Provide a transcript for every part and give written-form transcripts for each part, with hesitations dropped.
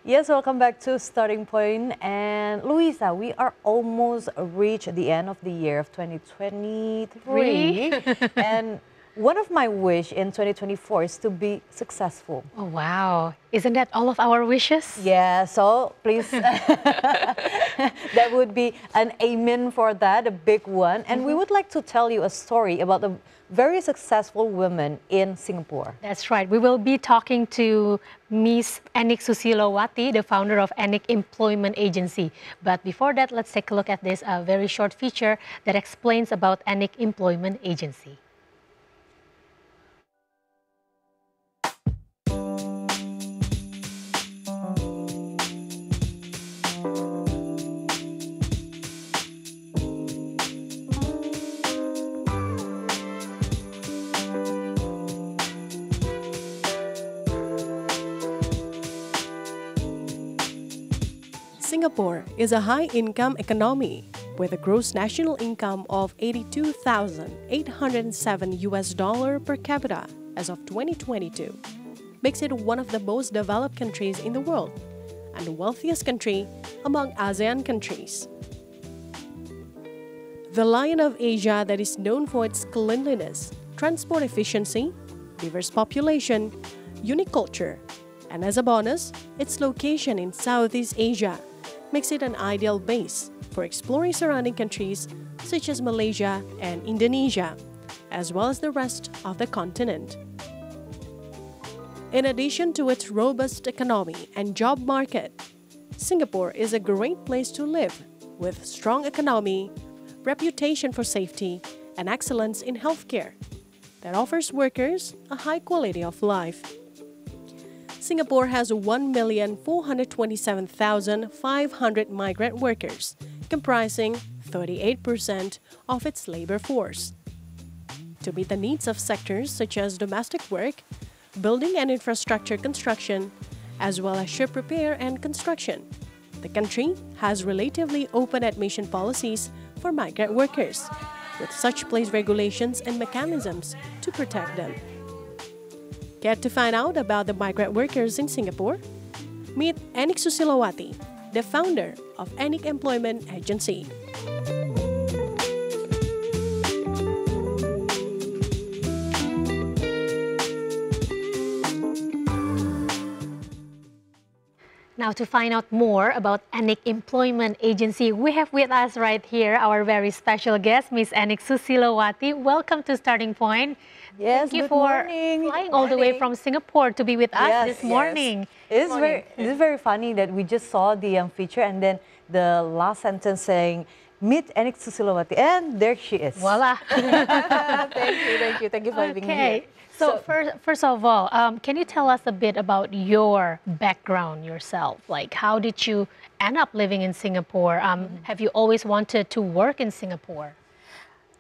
Yes, welcome back to Starting Point. And Luisa, we are almost reached the end of the year of 2023. And one of my wish in 2024 is to be successful. Oh, wow. Isn't that all of our wishes? Yeah, so please, that would be an amen for that, a big one. And we would like to tell you a story about a very successful woman in Singapore. That's right. We will be talking to Miss Anik Susilowati, the founder of Anik Employment Agency. But before that, let's take a look at this very short feature that explains about Anik Employment Agency. Singapore is a high-income economy with a gross national income of $82,807 per capita as of 2022, makes it one of the most developed countries in the world and the wealthiest country among ASEAN countries. The Lion of Asia that is known for its cleanliness, transport efficiency, diverse population, unique culture, and as a bonus, its location in Southeast Asia makes it an ideal base for exploring surrounding countries such as Malaysia and Indonesia, as well as the rest of the continent. In addition to its robust economy and job market, Singapore is a great place to live with strong economy, reputation for safety, and excellence in healthcare that offers workers a high quality of life. Singapore has 1,427,500 migrant workers, comprising 38% of its labor force. To meet the needs of sectors such as domestic work, building and infrastructure construction, as well as ship repair and construction, the country has relatively open admission policies for migrant workers, with such place regulations and mechanisms to protect them. Care to find out about the migrant workers in Singapore? Meet Anik Susilowati, the founder of Anik Employment Agency. Now, to find out more about Anik Employment Agency, we have with us right here our very special guest, Miss Anik Susilowati. Welcome to Starting Point. Yes, Thank you good for morning. flying all the way from Singapore to be with us this morning. It is very funny that we just saw the feature and then the last sentence saying, meet Anik Susilowati, and there she is. Voila. Thank you for having me here. So first of all, can you tell us a bit about your background yourself? Like, how did you end up living in Singapore? Have you always wanted to work in Singapore?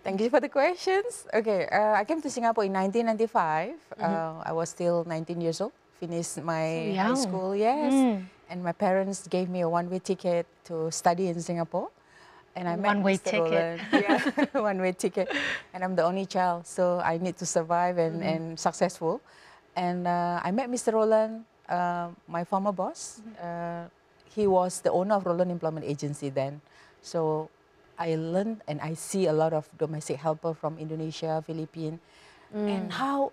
Thank you for the questions. Okay, I came to Singapore in 1995. I was still 19 years old, finished my high school, and my parents gave me a one-way ticket to study in Singapore. And I met one-way Mr. ticket. Yeah, one-way ticket. And I'm the only child, so I need to survive and successful. And I met Mr. Roland, my former boss. He was the owner of Roland Employment Agency then. So I learned and I see a lot of domestic helper from Indonesia, Philippines, and how,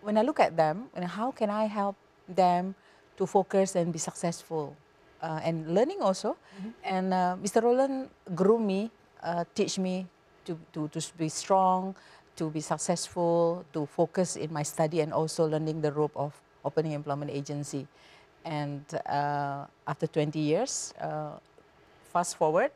when I look at them, and how can I help them to focus and be successful? And learning also. And Mr. Roland grew me, teach me to be strong, to be successful, to focus in my study and also learning the rope of opening employment agency. And after 20 years, fast forward,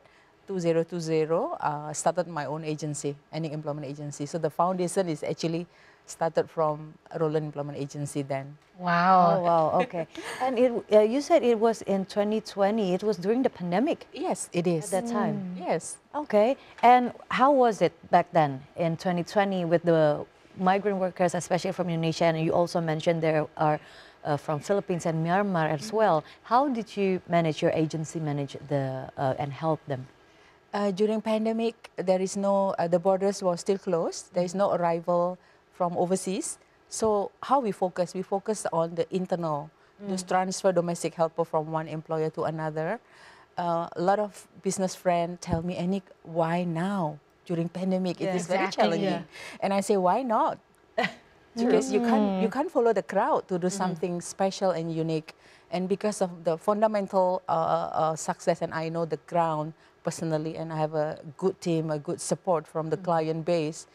2020, started my own agency, Anik Employment Agency. So the foundation is actually started from Roland Employment Agency then. Wow. Oh, wow, okay. And you said it was in 2020, it was during the pandemic. Yes, it is. At that time. Yes. Okay, and how was it back then in 2020 with the migrant workers, especially from Indonesia, and you also mentioned there are from Philippines and Myanmar as well. How did you manage your agency, and help them? During pandemic, there is no, the borders were still closed. There is no arrival from overseas. So how we focus? We focus on the internal to transfer domestic helper from one employer to another. A lot of business friends tell me, Anik, why now? During pandemic, it Yeah. is very Exactly, challenging. And I say, why not? Because you can't follow the crowd to do something special and unique. And because of the fundamental success, and I know the ground personally, and I have a good team, a good support from the client base,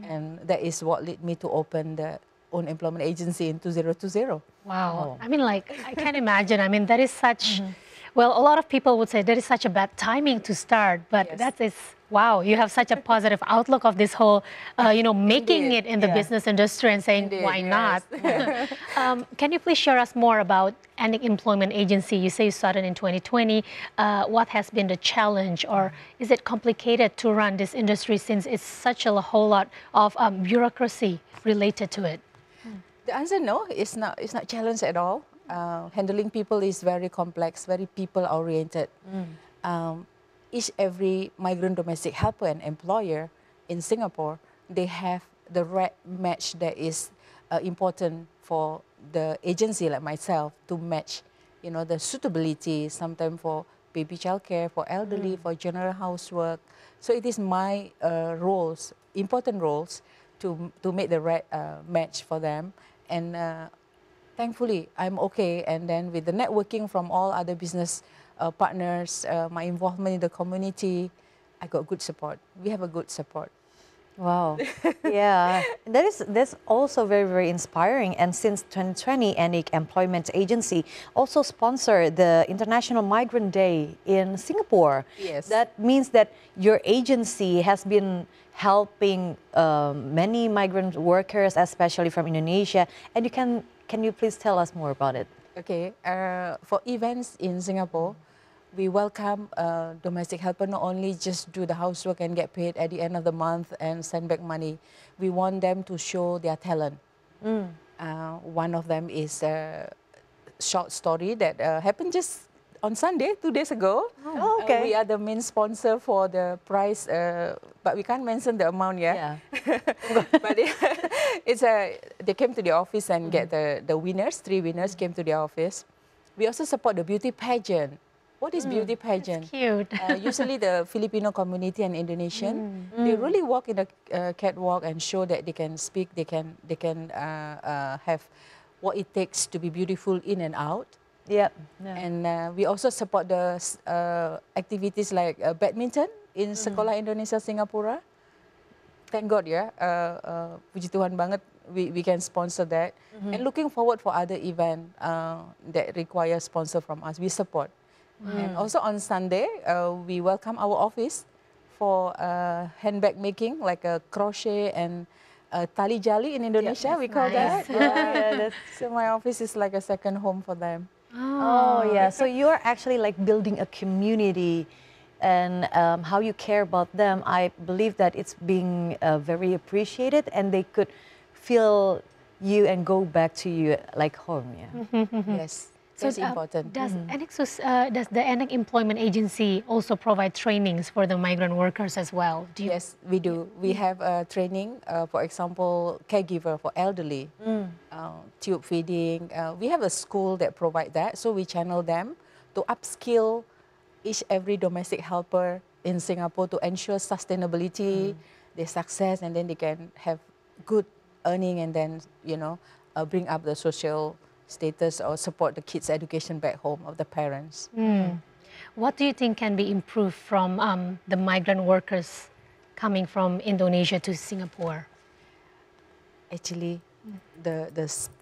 and that is what led me to open the own employment agency in 2020. Wow. I mean, like, I can't imagine. I mean, that is such, well, a lot of people would say that is such a bad timing to start, but Yes. that is, wow, you have such a positive outlook of this whole, making Indeed. it in the Yeah. business industry and saying, Indeed, why yes. not? Can you please share us more about Anik Employment Agency? You say you started in 2020. What has been the challenge, or is it complicated to run this industry since it's such a whole lot of bureaucracy related to it? The answer no, it's not. It's not challenge at all. Handling people is very complex, very people oriented. Every migrant domestic helper and employer in Singapore, they have the right match that is important for the agency like myself to match, the suitability. Sometimes for baby childcare, for elderly, for general housework. So it is my roles, important roles, to make the right match for them. And thankfully, I'm okay. And then with the networking from all other business partners, my involvement in the community, I got good support. We have a good support. Wow. Yeah. That's also very, very inspiring. And since 2020, Anik Employment Agency also sponsored the International Migrant Day in Singapore. Yes. That means that your agency has been helping many migrant workers, especially from Indonesia. And can you please tell us more about it? Okay. For events in Singapore, we welcome domestic helper not only just do the housework and get paid at the end of the month and send back money. We want them to show their talent. One of them is a short story that happened just on Sunday, 2 days ago. Oh, okay. We are the main sponsor for the prize, but we can't mention the amount yet. Yeah. But they came to the office and get the winners. 3 winners came to the office. We also support the beauty pageant. What is beauty pageant? Cute. Usually the Filipino community and Indonesian, they really walk in the catwalk and show that they can speak, they can have what it takes to be beautiful in and out. Yep. Yeah. And we also support the activities like badminton in Sekolah Indonesia Singapura. Thank God, yeah. Puji Tuhan banget, we can sponsor that. And looking forward for other event that require sponsor from us, we support. And also on Sunday, we welcome our office for handbag making, like a crochet and tali jali in Indonesia, we call nice. that. Yeah. So my office is like a second home for them. Oh, yeah. So you're actually like building a community, and how you care about them. I believe that it's being very appreciated, and they could feel you and go back to you like home. Yeah. Yes, that's important. Does does the Anik Employment Agency also provide trainings for the migrant workers as well? Yes, we do. We have training, for example, caregiver for elderly, tube feeding. We have a school that provide that, so we channel them to upskill every domestic helper in Singapore to ensure sustainability, their success, and then they can have good earning and then, bring up the social status or support the kids' education back home of the parents. What do you think can be improved from the migrant workers coming from Indonesia to Singapore? Actually, the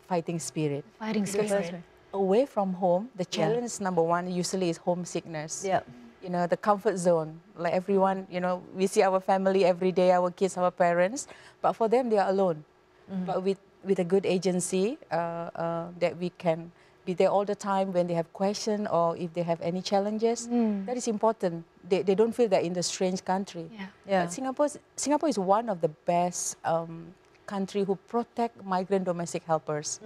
fighting spirit. Fighting spirit. Away from home, the challenge number one usually is homesickness. Yeah. The comfort zone. Like everyone, we see our family every day, our kids, our parents, but for them, they are alone. But with a good agency that we can be there all the time when they have questions or if they have any challenges, that is important. They don't feel that in the strange country. Yeah. But Singapore is one of the best country who protect migrant domestic helpers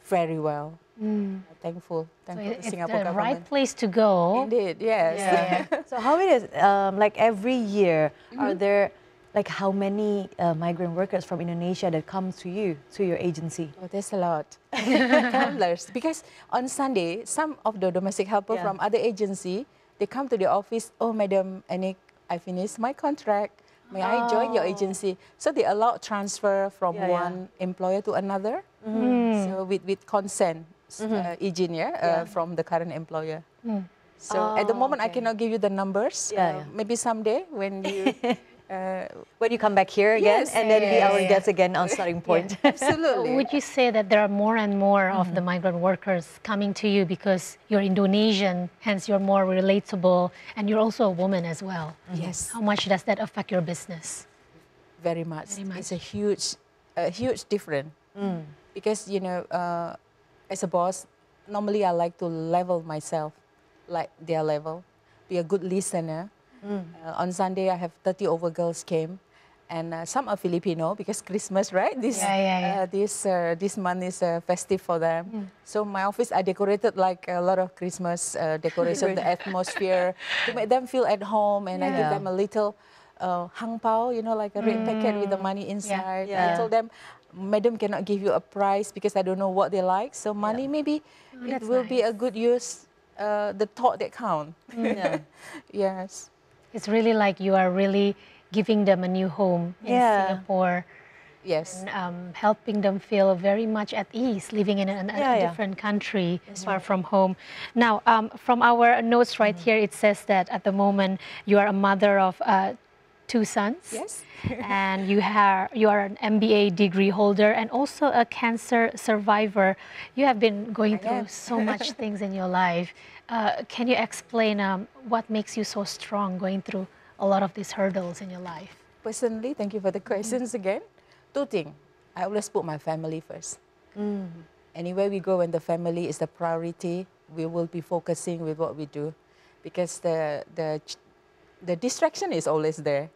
very well. Thankful So to it's Singapore the government. right place to go. Indeed, yes. Yeah. So how it is, like every year, are there like how many migrant workers from Indonesia that come to you, to your agency? Oh, there's a lot. Countless. Because on Sunday, some of the domestic helper Yeah. from other agency, they come to the office, oh, Madam Anik, I finished my contract. May I join your Oh. agency? So they allow transfer from Yeah, yeah. one employer to another. So with consent, Ijin, Yeah. from the current employer. So at the Oh, moment, I okay. cannot give you the numbers. Yeah, yeah. Maybe someday when you... When you come back here again, Yes, and then be yes. our guest again on Starting Point. Absolutely. Would you say that there are more and more of the migrant workers coming to you because you're Indonesian, hence you're more relatable, and you're also a woman as well? Yes. How much does that affect your business? Very much. Very much. It's a huge difference. Because, you know, as a boss, normally I like to level myself, like their level, be a good listener. On Sunday, I have 30 over girls came, and some are Filipino because Christmas, right? This this month is festive for them. So my office I decorated like a lot of Christmas decoration, the atmosphere to make them feel at home, and I give Yeah. them a little hang pao, you know, like a red packet with the money inside. Yeah. I told them, Madam cannot give you a price because I don't know what they like. So money maybe it that's will be a nice. good use. The thought that count. Yeah. Yes. It's really like you are really giving them a new home in Yeah. Singapore, Yes. and helping them feel very much at ease living in a Yeah, yeah. different country, far from home. Now, from our notes right here, it says that at the moment you are a mother of 2 sons. Yes. And you are an MBA degree holder and also a cancer survivor. You have been going through am. so much things in your life. Can you explain what makes you so strong going through a lot of these hurdles in your life? Personally, thank you for the questions again. 2 things. I always put my family first. Anywhere we go, when the family is the priority, we will be focusing with what we do, because the distraction is always there.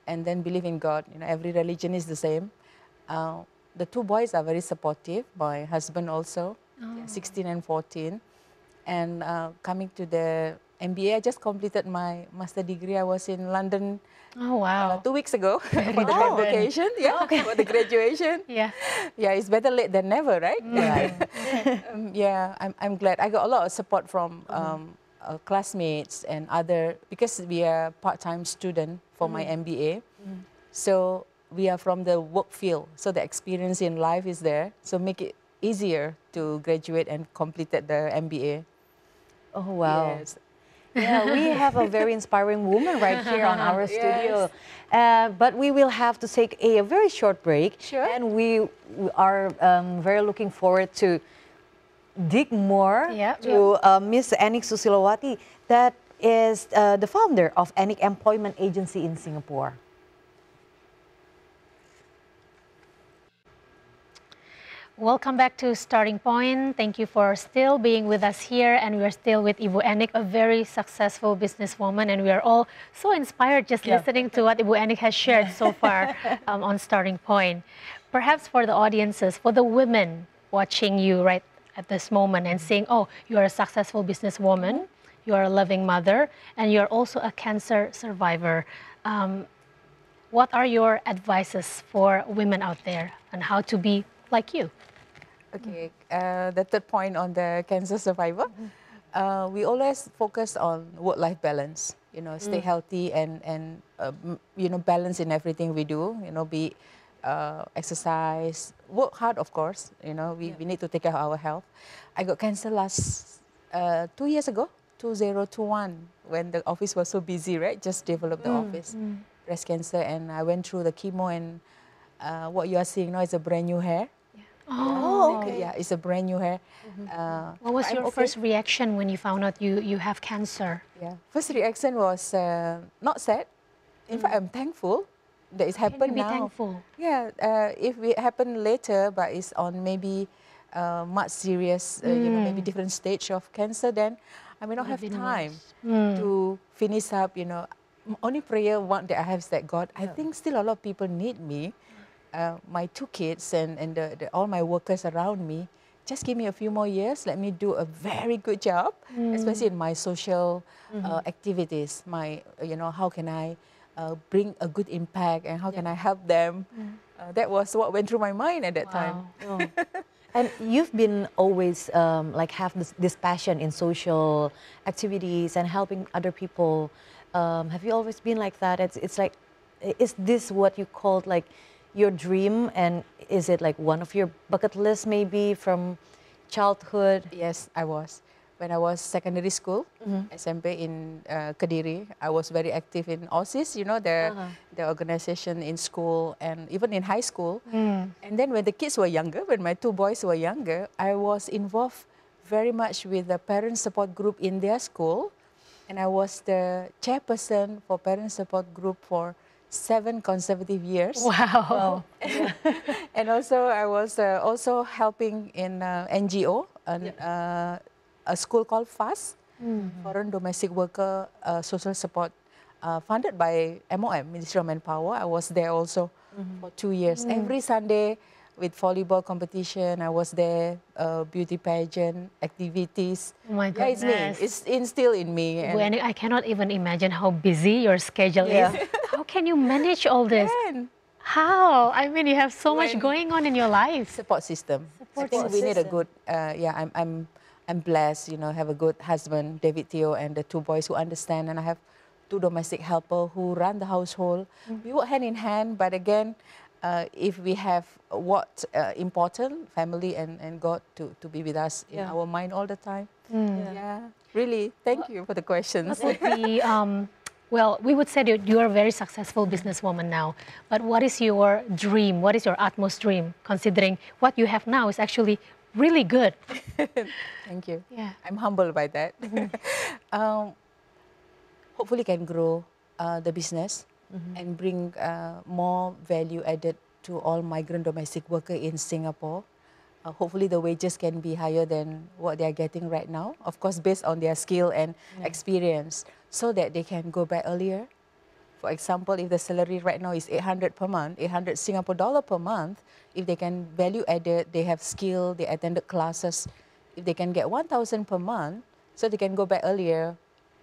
And then believe in God. You know, every religion is the same. The 2 boys are very supportive. My husband also, 16 and 14. And coming to the MBA, I just completed my master degree. I was in London Oh, wow. 2 weeks ago for the convocation, for the graduation. Yeah. Yeah, it's better late than never, right? Right. Yeah, I'm glad. I got a lot of support from classmates and other, because we are part-time student for my MBA. So we are from the work field, so the experience in life is there. So make it easier to graduate and completed the MBA. Oh, wow. Yes. Yeah, we have a very inspiring woman right here on our studio. But we will have to take a very short break. Sure. And we are very looking forward to dig more Yeah. to Miss Anik Susilowati, that is the founder of Anik Employment Agency in Singapore. Welcome back to Starting Point. Thank you for still being with us here, and we are still with Ibu Anik, a very successful businesswoman, and we are all so inspired just listening to what Ibu Anik has shared so far on Starting Point. Perhaps for the audiences, for the women watching you right at this moment and saying, oh, you are a successful businesswoman, you are a loving mother, and you are also a cancer survivor. What are your advices for women out there on how to be like you? Okay, the third point on the cancer survivor, we always focus on work-life balance. You know, stay healthy and you know, balance in everything we do. You know, be exercise, work hard, of course. You know, we need to take care of our health. I got cancer last 2 years ago, 2021, when the office was so busy, right? Just developed the office, breast cancer, and I went through the chemo, and what you are seeing now is a brand new hair. Oh, okay. Yeah, it's a brand new hair. What was I'm your okay. first reaction when you found out you have cancer? Yeah, first reaction was not sad. In fact, I'm thankful that it Can you happened be now. thankful? Yeah, if it happened later, but it's on maybe much serious, you know, maybe different stage of cancer, then I may not have Would have been time worse. to finish up, you know. Only prayer one that I have is that God, I think still a lot of people need me. My 2 kids and all my workers around me, just give me a few more years. Let me do a very good job, especially in my social activities. My, you know, how can I bring a good impact, and how can I help them? That was what went through my mind at that time. Oh. And you've been always like have this passion in social activities and helping other people. Have you always been like that? It's like, is this what you called like your dream? And is it like one of your bucket lists maybe from childhood? Yes, I was. When I was secondary school, SMP in Kediri, I was very active in OSIS, you know, the organization in school and even in high school. And then when the kids were younger, when my two boys were younger, I was involved very much with the parent support group in their school. And I was the chairperson for parent support group for 7 consecutive years. Wow. And also I was also helping in NGO, a school called FAS, Foreign Domestic Worker Social Support, funded by MOM, Ministry of Manpower. I was there also for 2 years. Every Sunday with volleyball competition, I was there, beauty pageant, activities. Oh my Yeah, it's me. goodness. It's instilled in me. And When I cannot even imagine how busy your schedule Yeah. is. How can you manage all this? then, How? I mean, you have so much When- going on in your life. support system. I think we need a good, I'm blessed, you know, have a good husband, David Theo, and the 2 boys who understand, and I have 2 domestic helpers who run the household. We work hand in hand, but again, if we have what important, family and God to be with us in our mind all the time. Yeah, really, thank you for the questions. What would be, well, we would say that you are a very successful businesswoman now, but what is your dream? What is your utmost dream, considering what you have now is actually really good? Thank you. Yeah. I'm humbled by that. Hopefully can grow the business and bring more value added to all migrant domestic workers in Singapore. Hopefully the wages can be higher than what they are getting right now, of course based on their skill and experience, so that they can go back earlier. For example, if the salary right now is 800 per month, 800 Singapore dollar per month, if they can value added, they have skill, they attended classes, if they can get 1,000 per month, so they can go back earlier,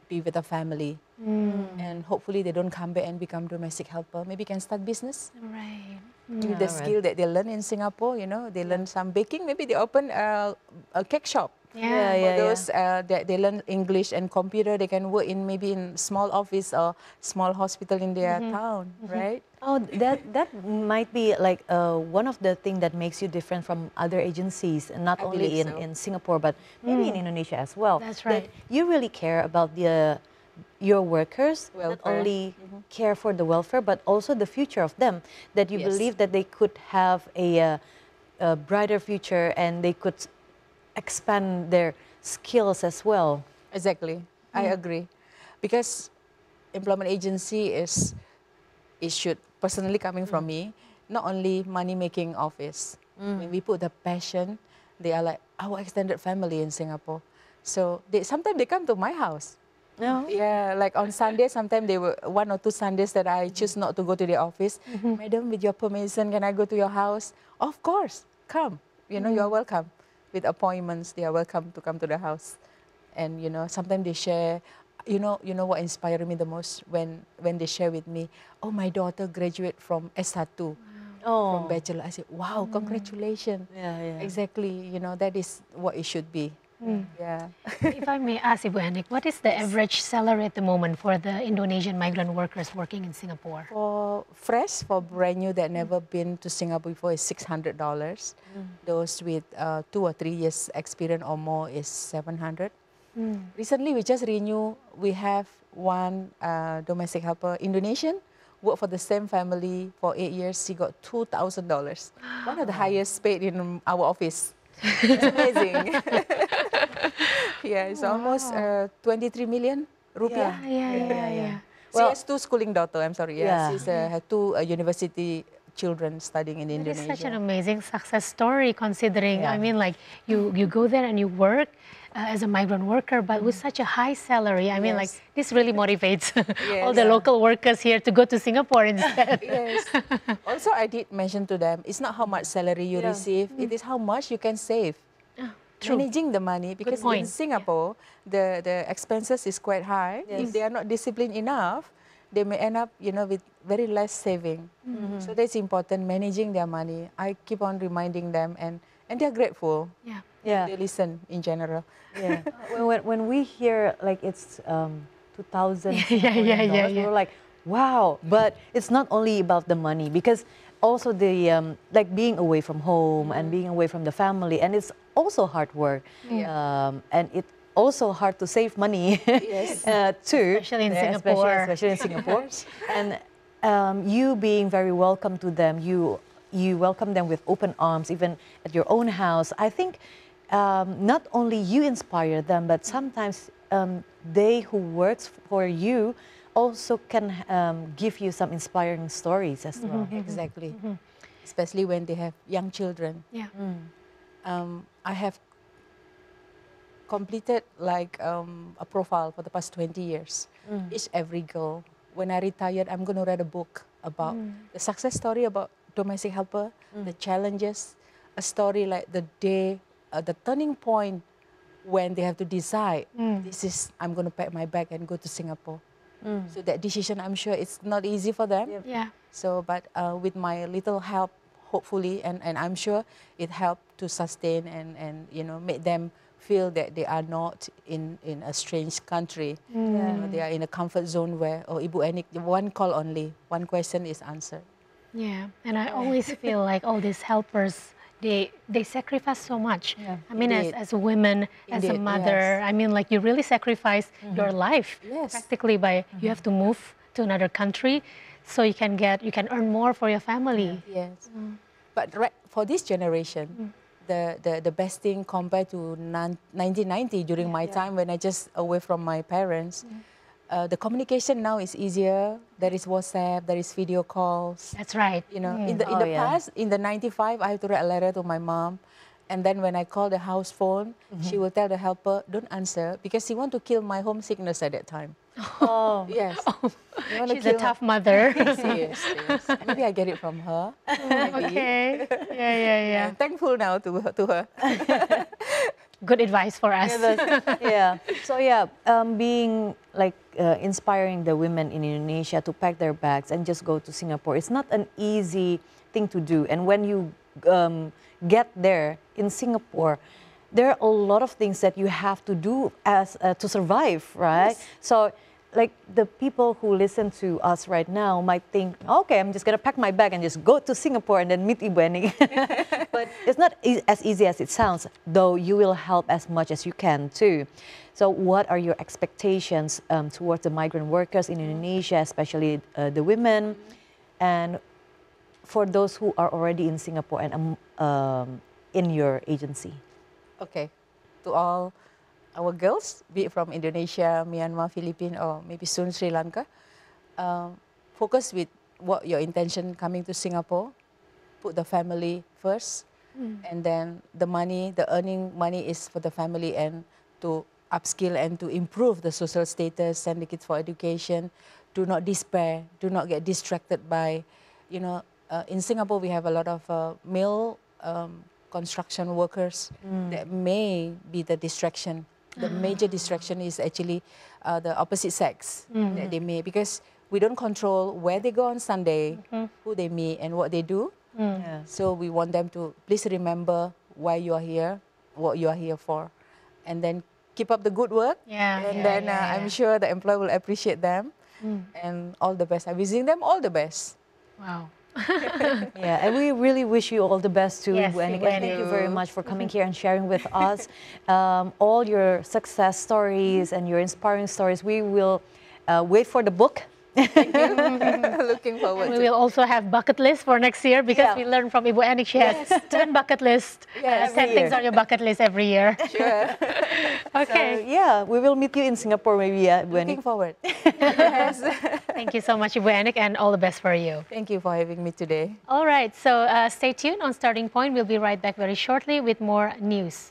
be with the family. And hopefully they don't come back and become domestic helper. Maybe can start business Right. with the skill that they learn in Singapore. You know, they learn some baking. Maybe they open a cake shop. Yeah. For those that they learn English and computer, they can work in maybe in small office or small hospital in their town, right? Oh, that might be like one of the things that makes you different from other agencies, and not I only believe so. in Singapore, but maybe in Indonesia as well. That's That right. you really care about your workers, not Welfare. only care for the welfare, but also the future of them, that you Yes. believe that they could have a brighter future and they could expand their skills as well. Exactly, I agree, because employment agency is, it should personally coming from me, not only money making office. When we put the passion, they are like our extended family in Singapore. So sometimes they come to my house. No? Yeah, like on Sunday, sometimes they were 1 or 2 Sundays that I choose not to go to the office. Madam, with your permission, can I go to your house? Of course, come. You know, you are welcome. With appointments, they are welcome to come to the house. And you know, sometimes they share. You know what inspired me the most when they share with me. Oh, my daughter graduated from S1, from bachelor. I said, wow, congratulations. Yeah. Exactly. You know, that is what it should be. Yeah. If I may ask, Ibu Anik, what is the average salary at the moment for the Indonesian migrant workers working in Singapore? For fresh, for brand new that never been to Singapore before is $600. Those with 2 or 3 years experience or more is 700. Recently, we just renew. We have one domestic helper, Indonesian, worked for the same family for 8 years. She got $2,000. One of the highest paid in our office. It's amazing. Yeah, it's almost 23 million rupiah. Yeah. She has 2 schooling daughter. I'm sorry. Yeah. She's had 2 university children studying in It is Indonesia. such an amazing success story, considering, Yeah. I mean, like, you go there and you work as a migrant worker, but with such a high salary. I mean, like, Yes. this really motivates all Yes. the local workers here to go to Singapore instead. Yes. Also, I did mention to them, it's not how much salary you receive, it is how much you can save. True. Managing the money, because in point. Singapore, the expenses is quite high. Yes. If they are not disciplined enough, they may end up, with very less saving. So that's important, managing their money. I keep on reminding them, and they're grateful. Yeah. Yeah. They listen in general. Yeah. When we hear like it's 2,000 Yeah, yeah, yeah, we yeah. were like, wow. But it's not only about the money, because also the like being away from home and being away from the family, and it's also hard work. And it also hard to save money Yes. too. Especially in Yeah, Singapore. Especially in Singapore. And you being very welcome to them, you welcome them with open arms, even at your own house. I think not only you inspire them, but sometimes they who works for you also can give you some inspiring stories as well. Exactly. Especially when they have young children. Yeah. I have completed like a profile for the past 20 years. Every girl. When I retired, I'm going to write a book about the success story about domestic helper, the challenges, a story like the day, the turning point when they have to decide, I'm going to pack my bag and go to Singapore. So that decision, I'm sure it's not easy for them. Yeah. So, but with my little help, hopefully, and I'm sure it helped to sustain and make them feel that they are not in a strange country. They are in a comfort zone where, Ibu Enik, one call only, one question is answered. Yeah, and I always feel like all these helpers, they sacrifice so much. Yeah. I mean, Indeed. as a woman, as a Indeed, mother, yes. I mean, like you really sacrifice your life Yes. practically by you have to move to another country so you can earn more for your family. Yes. But for this generation, the best thing compared to 1990 during my time when I just away from my parents, the communication now is easier. There is WhatsApp, there is video calls. That's right. In the past, in the 95, I have to write a letter to my mom. And then when I call the house phone, she will tell the helper, don't answer, because she want to kill my homesickness at that time. Oh, Yes. You want to She's a kill tough mother. Yes. Maybe I get it from her. Maybe. Okay. Yeah. I'm thankful now to her. Good advice for us. yeah. So yeah, being like inspiring the women in Indonesia to pack their bags and just go to Singapore, it's not an easy thing to do. And when you get there in Singapore, there are a lot of things that you have to do as to survive, right? Yes. So like the people who listen to us right now might think, okay, I'm just gonna pack my bag and just go to Singapore and then meet Ibu Enik. But it's not as easy as it sounds, though you will help as much as you can too. So what are your expectations towards the migrant workers in Indonesia, especially the women, and for those who are already in Singapore and in your agency? Okay. To all our girls, be it from Indonesia, Myanmar, Philippines, or maybe soon Sri Lanka, focus with what your intention coming to Singapore. Put the family first, and then the earning money is for the family and to upskill and to improve the social status, send the kids for education. Do not despair. Do not get distracted by, in Singapore we have a lot of male construction workers that may be the distraction. The major distraction is actually the opposite sex that they may, because we don't control where they go on Sunday, who they meet and what they do. Yeah. So we want them to please remember why you are here, what you are here for, and then keep up the good work. I'm sure the employer will appreciate them. And all the best. I'm wishing them all the best. Wow. Yeah, and we really wish you all the best too, Yes, Ibu Enik. Ibu And thank you very much for coming here and sharing with us all your success stories and your inspiring stories. We will wait for the book. Looking forward We to will also have bucket list for next year because Yeah. we learned from Ibu Enik. She has 10 bucket lists. Yes. 10 things year. on your bucket list every year. Sure. Okay. Yeah, we will meet you in Singapore maybe, Ibu Enik. Looking forward. Thank you so much, Ibu Enik, and all the best for you. Thank you for having me today. All right, so stay tuned on Starting Point. We'll be right back very shortly with more news.